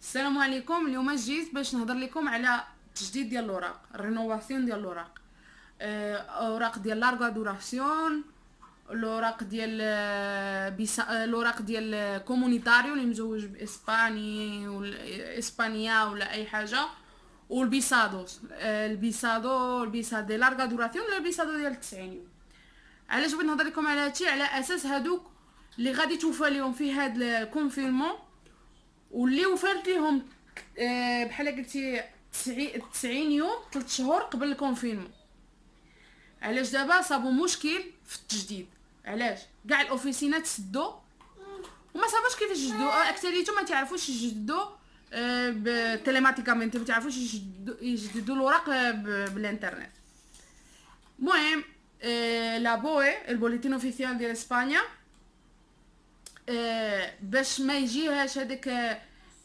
السلام عليكم. اليوم جيت باش نهضر لكم على التجديد ديال الاوراق، الرينوفاسيون ديال الاوراق. اوراق ديال لارغا دوراسيون، الاوراق ديال الاوراق ديال كومونيتاريو اللي مزوج باسباني ولا اسبانيا ولا اي حاجه، والبيسادوس. البيسادو ديال لارغا دوراسيون ولا البيسادو ديال 90 يوم. علاش بغيت نهضر لكم على هادشي؟ على اساس هادوك اللي غادي توفى ليهم في هاد الكونفينمون، واللي وفرت ليهم بحال قلتي 90 يوم 3 شهور قبل الكونفينمون. علاش دابا صابوا مشكل في التجديد؟ علاش كاع الاوفيسينات سدوا وما صابوش كيفاش يجددوا. اكثريتهم ما تعرفوش يجددوا بتليماتيكامنت، ما تعرفوش يجددوا الاوراق بالانترنت. المهم لا بوي البوليتين اوفيسيال ديال اسبانيا، باش ما يجيهاش هذاك،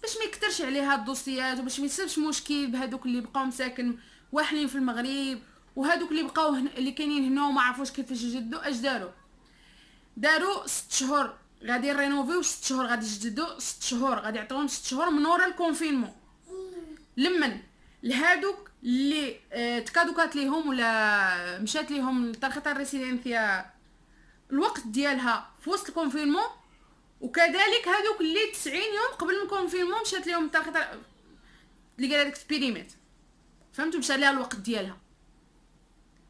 باش ما يكثرش عليها الدوسيات، وباش ما يصيرش مشكل بهذوك اللي بقاو مساكن واحلين في المغرب، وهذوك اللي بقاو اللي كاينين هنا وما عرفوش كيفاش يجددوا. اش داروا 6 شهور غادي يرينوفيو، 6 شهور غادي يجددوا، 6 شهور غادي يعطيوهم 6 شهور من ورا الكونفينمون. لمن لهادوك اللي تكادوكات ليهم ولا مشات ليهم تارخه الريسيدنسيا الوقت ديالها في وسط الكونفينمون، وكذلك هذوك اللي 90 يوم قبل الكونفينمون مشات لهم التارخه اللي قال هذاك البيريميت، فهمتوا؟ مشى لها الوقت ديالها.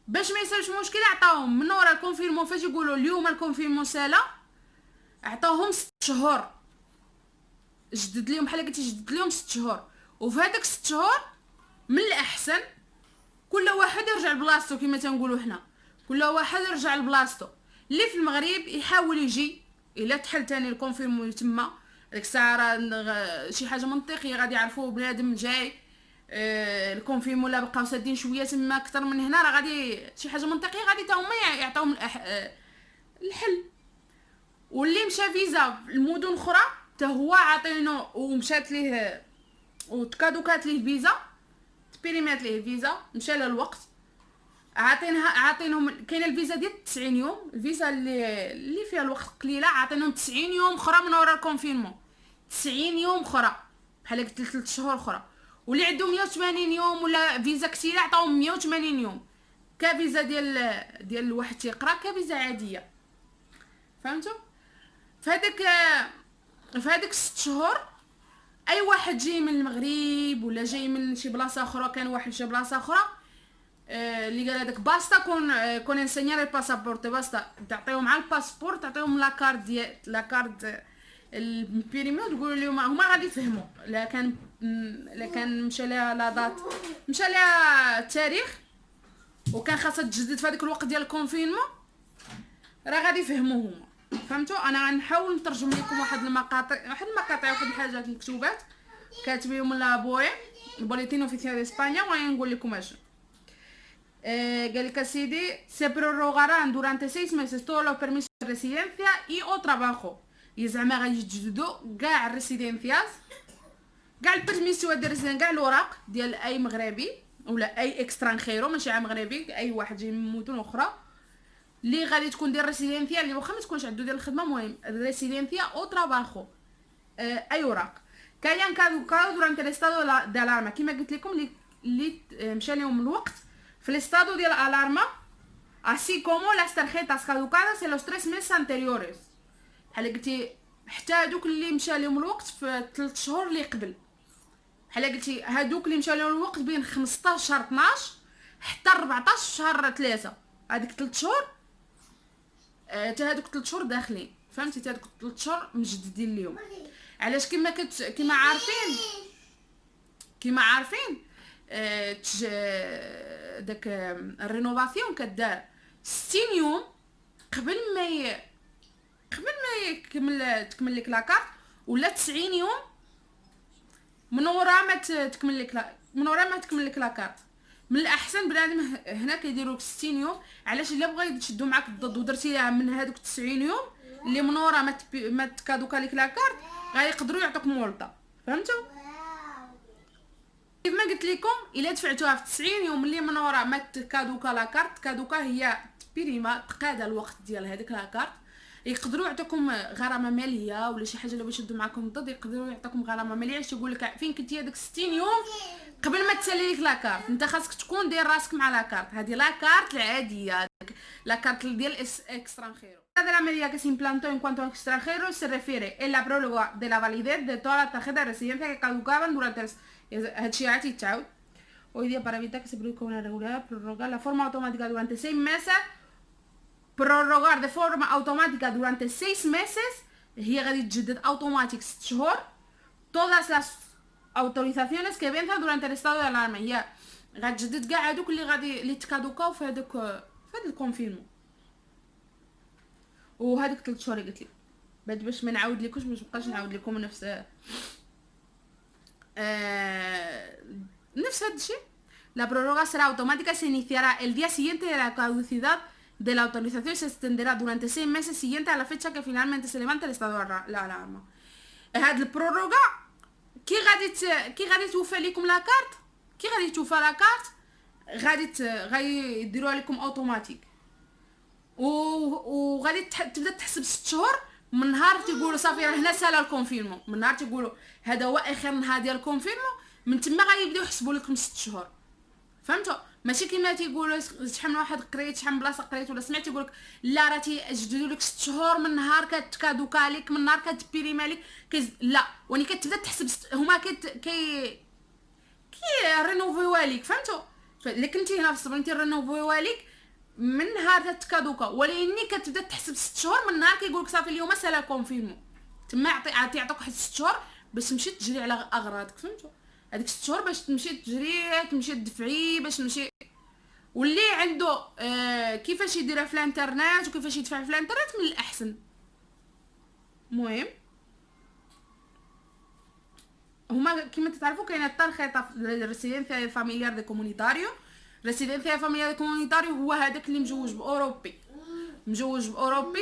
باش ما يصيرش مشكل عطاوهم من ورا الكونفينمون، فاش يقولوا اليوم الكونفينمون سالا عطاوهم 6 شهور، جدد لهم بحال قلتي جدد لهم 6 شهور. وفي هذاك 6 شهور من الاحسن كل واحد يرجع لبلاصتو، كما تنقولوا حنا كل واحد يرجع لبلاصتو. اللي في المغرب يحاول يجي، الا تحل تاني الكونفيرمون تما ديك الساعه راه شي حاجه منطقيه غادي يعرفوا بنادم جاي. الكونفيرمون لا بقاو سادين شويه تما اكثر من هنا، راه غادي شي حاجه منطقيه غادي تا هما يعطيوهم الحل. واللي مشى فيزا المدن اخرى حتى هو عاطينو ومشات ليه وتكادوكات ليه فيزا، تبيريمات ليه فيزا، مشى له الوقت، عاطينهم. كاينه الفيزا ديال 90 يوم، الفيزا اللي فيها الوقت قليله، عاطينهم 90 يوم اخرى من ورا الكونفينمون، 90 يوم اخرى بحال قلت 3 شهور اخرى. واللي عندهم 180 يوم ولا فيزا كثيره عطاوهم 180 يوم كفيزا ديال الواحد تيقرا كفيزا عاديه، فهمتوا؟ في هذاك 6 شهور اي واحد جاي من المغرب ولا جاي من شي بلاصه اخرى، كان واحد شي بلاصه اخرى اللي قال هذاك باستا كون انسينيار الباسابورت، باستا تعطيهم مع الباسبور، تعطيهم لاكارت ديال لاكارت البيريمي، وتقول لهم هما غادي يفهموا. لا كان مشى لها لا دات، مشى لها التاريخ، وكان خاصها تجدد في هذاك الوقت ديال الكونفينمون، راه غادي يفهموا هما. فهمتوا؟ انا غنحاول نترجم لكم واحد المقاطع واحد الحاجات مكتوبات كاتبيهم لابوي البوليتين اوفيسيال اسبانيا، وغنقول لكم اش قال لك سيدي: se prorrogarán durante 6 meses todos los permisos de residencia y o trabajo. زعما غادي يجددوا كاع الريسيدنسياس، كاع البيرميسيو ديال الريسيدنس، كاع الاوراق ديال اي مغربي ولا اي اكسترانخيرو، ماشي عا مغربي، اي واحد جاي من مدن اخرى اللي غادي تكون ديال الريسيدنسيا، اللي واخا ما تكونش عنده ديال الخدمه، المهم الريسيدنسيا او تراباخو. اي اوراق كاين كادو دورانت الاستادو ديال الارما، كما قلت لكم اللي مشى لهم الوقت في الاستادو ديال الارما، así como las tarjetas caducadas en los 3 meses anteriores. بحال قلتي حتى هادوك اللي مشى لهم الوقت في 3 شهور اللي قبل، بحال قلتي هادوك اللي مشى لهم الوقت بين 15 شهر 12 حتى 14 شهر 3، هذيك 3 شهور حتى هادوك 3 شهور داخلين، فهمتي؟ حتى هادوك 3 شهور مجددين ليهم. علاش؟ كما عارفين داك الرينوفاسيون كدار 60 يوم قبل ما تكمل لك لاكارت، ولا 90 يوم من ورا ما تكمل لك لاكارت. من الاحسن بنادم هنا كيديروا 60 يوم. علاش؟ الا بغا يشدوا معاك الضد ودرتي لها من هذوك 90 يوم اللي من ورا ما تكادوكا لك لاكارت، غيقدروا يعطوك مولطه، فهمتوا؟ كيف ما قلت لكم الا دفعتوها في 90 يوم اللي من ورا ما تكادوكا لاكارت، كادوكا هي بيريما تقاد الوقت ديال هذيك لاكارت، يقدروا يعطيكم غرامه ماليه ولا شي حاجه، لو يشدوا معكم الضد يقدروا يعطيكم غرامه ماليه باش يقول لك فين كنتي هذاك 60 يوم قبل ما تسالي لك لاكارت. انت خاصك تكون داير راسك مع لاكارت، هذه لاكارت العاديه، لاكارت ديال extranjero. La de la medida que se implantó en cuanto a extranjeros se refiere en la próloga de la validez de todas las tarjetas de residencia que caducaban durante هادشي عاد يتعاود. Hoy día, para evitar que se produzca una irregularidad, prorrogar la forma automática durante 6 meses. Prorrogar de forma automática durante 6 meses هي غادي تجدد اوتوماتيك 6 شهور todas las autorizaciones que venzan durante el estado de alarma. هي غتجدد كاع هادوك اللي تكادوكاو في هذا الكونفينمون. وهذيك 3 شهور قلت لي بعد باش ما نعاود لكمش، باش مابقاش نعاود لكم نفس نفس هذا الشيء. La prórroga será automática y se iniciará el día siguiente de la caducidad de la autorización y se extenderá durante 6 meses siguientes a la fecha que finalmente se levante el estado de alarma. هاد البروروغا كي غادي توفى لكم لاكارت، كي غادي توفى لاكارت غادي يديروها لكم اوتوماتيك، وغادي تبدا تحسب 6 شهور من نهار تيقولوا صافي راه هنا سالا الكونفيرمون، من نهار تيقولوا هذا هو اخر نهار ديال الكونفيرمون، من تما غيبداو يحسبوا لكم 6 شهور. فهمتوا؟ ماشي كيما تيقولوا شحال من واحد قريت شحال من بلاصه قريت ولا سمعت يقولك لا راه تيجددوا لك 6 شهور من نهار كتكادوكا لك، من نهار كتبيريما لك لا، وني كتبدا تحسب هما كي رينوفيوا لك. فهمتوا؟ لكن انت هنا في الصبر انت رينوفيوا لك من نهار تكادوكا، ولكن كتبدا تحسب 6 شهور من نهار كيقولك صافي اليوم سالا كونفيرمون، تما تيعطوك واحد 6 شهور باش تمشي تجري على اغراضك. فهمتوا؟ هذيك 6 شهور باش تمشي تجري، تمشي تدفعي، باش تمشي. واللي عنده كيفاش يديرها في الانترنت وكيفاش يدفع في الانترنت من الاحسن. المهم هما كيما تعرفوا كاينه الترخيطه ريسيدنسيا فاميليار دي كومونيتاريو. ريسيدنسيا فاميليار دي كومونيتاريو هو هذاك اللي مجوج باوروبي،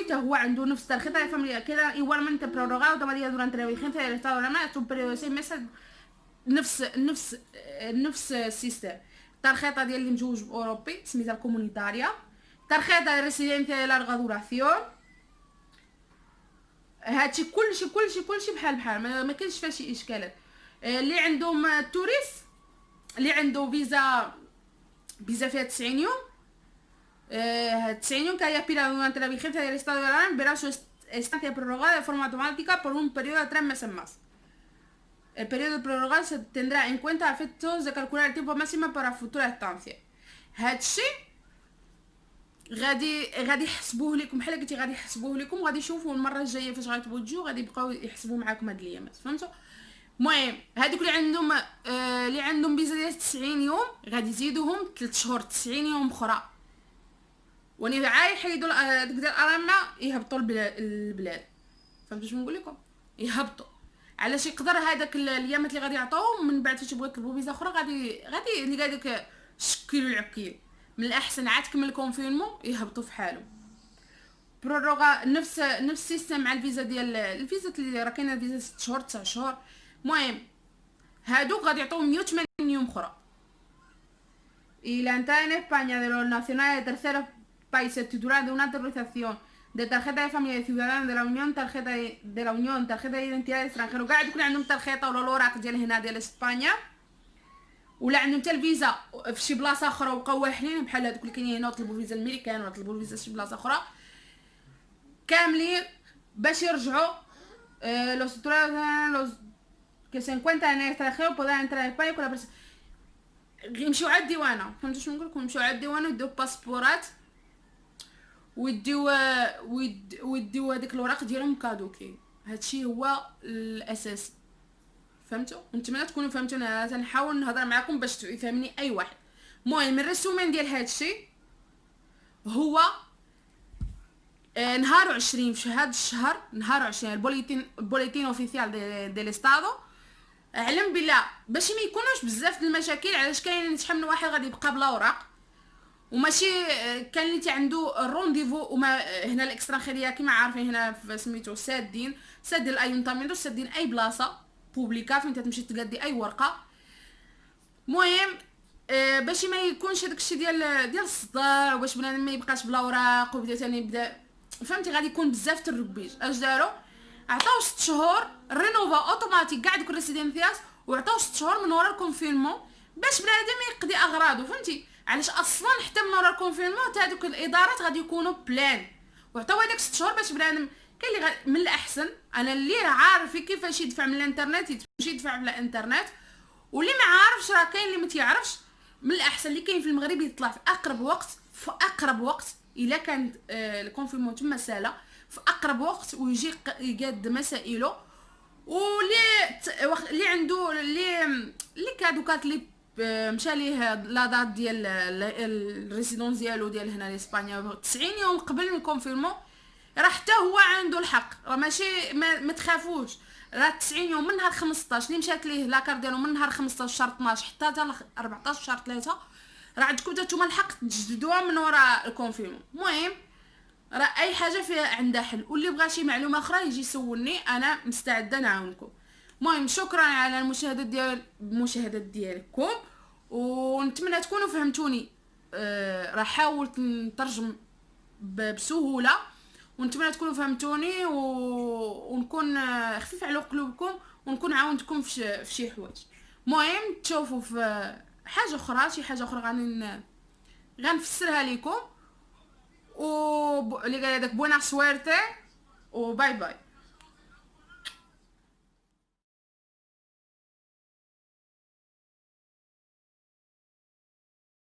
حتى هو عنده نفس الترخيطه فاميليار كذا igualmente prorrogado todavía durante la vigencia del estado de alarma es un periodo de 6 meses. نفس السيستم. tarjeta ديال اللي مجوج باوروبي سميتها الكومونيتاريا. tarjeta de residencia de larga duración. هادشي كلشي بحال ما كاينش فيها شي اشكالات. اللي عندهم توريست، اللي عنده فيزا فيها 90 يوم، 90 يوم que haya expirado durante la vigencia del estado de alarma verá su estancia prorrogada de forma automática por un periodo de 3 meses más. El periodo de prorrogar se tendrá en cuenta a efectos de calcular el tiempo máximo para futura estancia. هادشي غادي يحسبوه لكم بحال قلتي، غادي يحسبوه لكم وغادي يشوفوا المره الجايه فاش غتبغوا تجوا غادي يبقاو يحسبوا معاكم هاد الايامات. فهمتوا؟ المهم هذوك اللي عندهم فيزا ديال 90 يوم غادي يزيدوهم 3 شهور 90 يوم اخرى، وني عاي يحيدوا داك ديال الارامنا يهبطوا البلاد. فهمتوا شنو نقول لكم؟ يهبطوا علاش يقدر هذاك الايامات اللي غادي يعطوهم من بعد فاش يبغوا يطلبوا فيزا اخرى غادي اللي قالك شكيلو العكيل. من الاحسن عاد تكمل كونفيرمون يهبطوا في حالهم. بروروغا نفس السيستم مع الفيزا ديال الفيزا اللي راه كاينه فيزا 6 شهور 9 شهور. المهم هادوك غادي يعطوهم 180 يوم اخرى. Y la entrada en España de los nacionales de terceros países titulares de una autorización de tarjeta de familia de ciudadanos de la Unión, tarjeta de identidad de extranjero. قاعد يكون عندهم ترخيطه ولا الاوراق ديال هنا ديال اسبانيا، ولا عندهم حتى الفيزا في شي بلاصه اخرى وبقاو واحلين بحال هذوك اللي كاينين هنا وطلبوا فيزا الميريكان ولا طلبوا الفيزا شي بلاصه اخرى، كاملين باش يرجعوا los ciudadanos que se encuentran en el extranjero podrán entrar en España con la يمشيو على الديوانه. فهمتوا شنو نقول لكم؟ يمشيو على الديوانه ويديو باسبورات ويديو هذيك الاوراق ديالهم كادوكي. هادشي هو الاساس. فهمتوا؟ نتمنى تكونوا فهمتوا. انا تنحاول نهضر معكم باش يفهمني اي واحد. المهم الريسومين ديال هادشي هو نهار 20 في هذا الشهر، نهار 20 البوليتين اوفيسيال ديال الاستادو. علم بالله باش ما يكونوش بزاف د المشاكل، علاش كاين شحال من واحد غادي يبقى بلا اوراق وماشي كان اللي عنده الرونديفو وما هنا الاكسترانخيريه كيما عارفين هنا في سميتو سادين الايونتامينتو، سادين اي بلاصه بوبليكا فين تمشي تقدي اي ورقه. المهم باش ما يكونش هذاك الشيء ديال الصداع، وباش بنادم ما يبقاش بلا اوراق وبدا ثاني يبدا فهمتي غادي يكون بزاف الربيج. اش داروا؟ عطاو 6 شهور رينوفا اوتوماتيك كاع دوك الريسيدنسياس، وعطاو 6 شهور من ورا الكونفينمون باش بنادم يقضي اغراضه. فهمتي علاش اصلا حتى من ورا الكونفينمون تاع دوك الادارات غادي يكونوا بلان، وعطاو هذاك 6 شهور باش بنادم. كاين اللي من الاحسن، انا اللي عارف كيفاش يدفع من الانترنت يمشي يدفع على الانترنت، واللي ما عارفش راه كاين اللي ما تيعرفش. من الاحسن اللي كاين في المغرب يطلع في اقرب وقت، في اقرب وقت الا كانت الكونفيرمون تما سالا في اقرب وقت، ويجي يقاد مسائله. اللي عنده اللي كادوكات اللي مشى ليه لا دات ديال الريسيدونس ديالو ديال هنا لاسبانيا 90 يوم قبل من الكونفيرمون، راه حتى هو عنده الحق. راه ماشي ما تخافوش، راه 90 يوم من نهار 15 اللي مشات ليه لاكار ديالو من نهار 15 شهر 12 حتى 14 شهر 3 راه عندكم نتوما الحق تجددوها من وراء الكونفيرمون. المهم راه اي حاجه فيها عندها حل، واللي بغى شي معلومه اخرى يجي يسولني، انا مستعده نعاونكم. المهم شكرا على المشاهده ديالكم، ونتمنى تكونوا فهمتوني. راه حاولت نترجم بسهوله، ونتمنى تكونوا فهمتوني ونكون خفيف على قلوبكم، ونكون عاونتكم في شي حوايج. المهم تشوفوا في حاجه اخرى، شي حاجه اخرى غنفسرها لكم. اللي قال هذاك بونا سويرتي وباي باي.